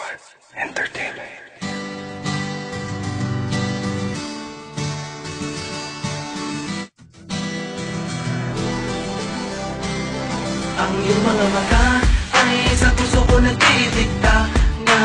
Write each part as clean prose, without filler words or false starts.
Squad Entertainment. Ang iyong mga mata ay sa puso ko nagdidikta na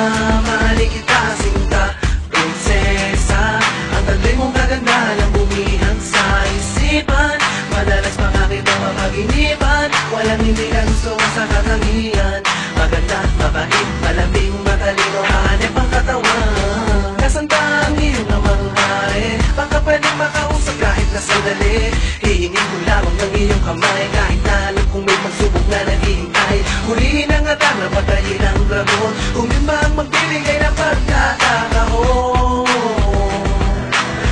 mahalin kita, sinta, prinsesa. Ang taglay mong kaganda lang bumihag sa isipan. Madalas makakita mapaginipan, walang hindi na gusto sa katangian. Maganda, mabait, malambing, matalino, hanep ang katawan. Nasanta ang iyong namang hari, baka pwedeng makausap kahit na sandali. Hiingin ko lamang ng iyong kamay, kahit na alam kung may pagsubok na naghihintay. Hulihin ang atang na patayin ang dragon, kung yun ba ang magbibigay ng pagkakataon.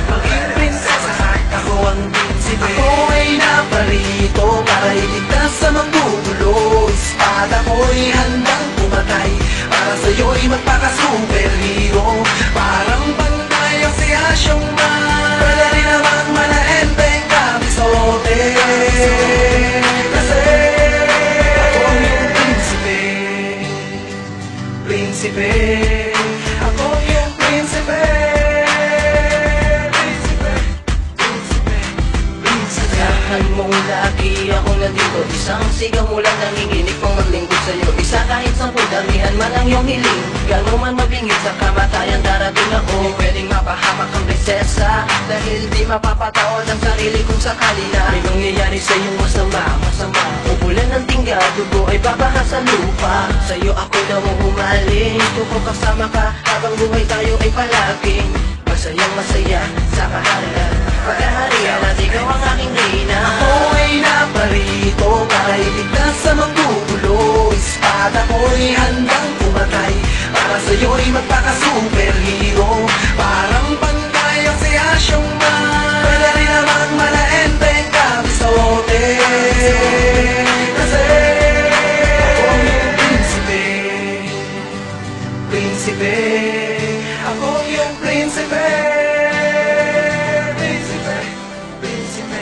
Maging prinsesa at ako ang prinsipe. Ako ay naparito para iligtas sa manggugulo. Espada ko'y handang pumatay, para sa'yo'y magpaka-superhero. Parang pantay ang si Asyong Man, pwede rin namang malaenteng kabisote. Kasi ako yung prinsipe, prinsipe. Ako yung prinsipe, prinsipe, prinsipe, prinsipe. Saan mong lagi ako nandito, isang sigaw mo lang nanginginig pang maglingkod sa'yo. Isa kahit 10 damihan man ang iyong hiling, gano'n man mabingit sa kamatayan darating ako. Di pwedeng mapahamak ang prinsesa, dahil di mapapataon ang sarili kung sakali na may mangyayari sa iyong masama, masama. Ubulan ng tingga, dugo ay babaha sa lupa. Sa'yo ako daw humaling, gusto ko kasama ka habang buhay tayo ay palaging masayang masaya sa kaharian. Pagkaharian at ikaw ang aking reyna. Ako ay naparito para iligtas sa manggugulo. Espada ko'y handang pumatay, para sa'yo'y magpaka-superhero. Parang pantay ang si Asyong Man, pwede rin namang malaenteng kabisote. Kasi ako yung prinsipe, prinsipe. Ako yung prinsipe, prinsipe, prinsipe,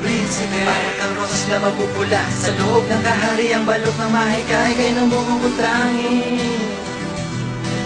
prinsipe. Parang kang rosas na mapupula sa loob ng kahariang balok ng mahikay kay ng bumong trangin.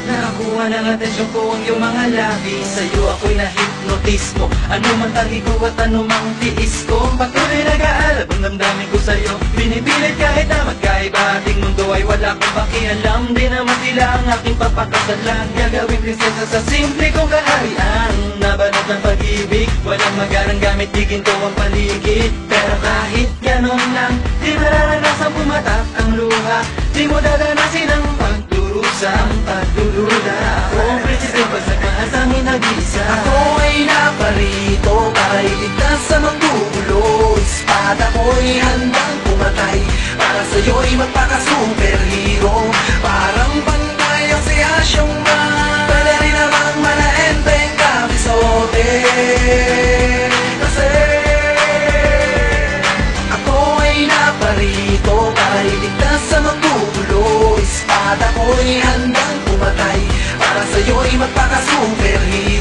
Nakakuha ng atensyon ko ang iyong mga labi. Sa'yo ako'y na-hypnotismo, ano man tangi ko at ano mang tiis ko. Patuloy nag-aalab ang damdamin ko sa'yo, pinipilit kahit na magkaiba ating mundo ay wala kong pakialam. Di naman sila ang aking papakasalan, gagawin prinsesa sa simple kong kaharian. Nabanat ng pag-ibig, walang magarang gamit, di ginto ang paligid. Pero kahit ganon lang, di mararanasan pumatak ang luha. Di mo dadanasin ang pagdurusang pagdududa. Ako ang prinsesa pag nagmahasangin nag-isa. Ako ay naparito para iligtas sa manggugulo. Espada ko'y handang pumatay, para sa'yo'y magpaka-superhero. Parang pantay ang si Asyong Man, pwede rin namang malaenteng kabisote. Kasi ako ay naparito para iligtas sa manggugulo. Espada ko'y handang pumatay, para sa'yo'y magpaka-superhero.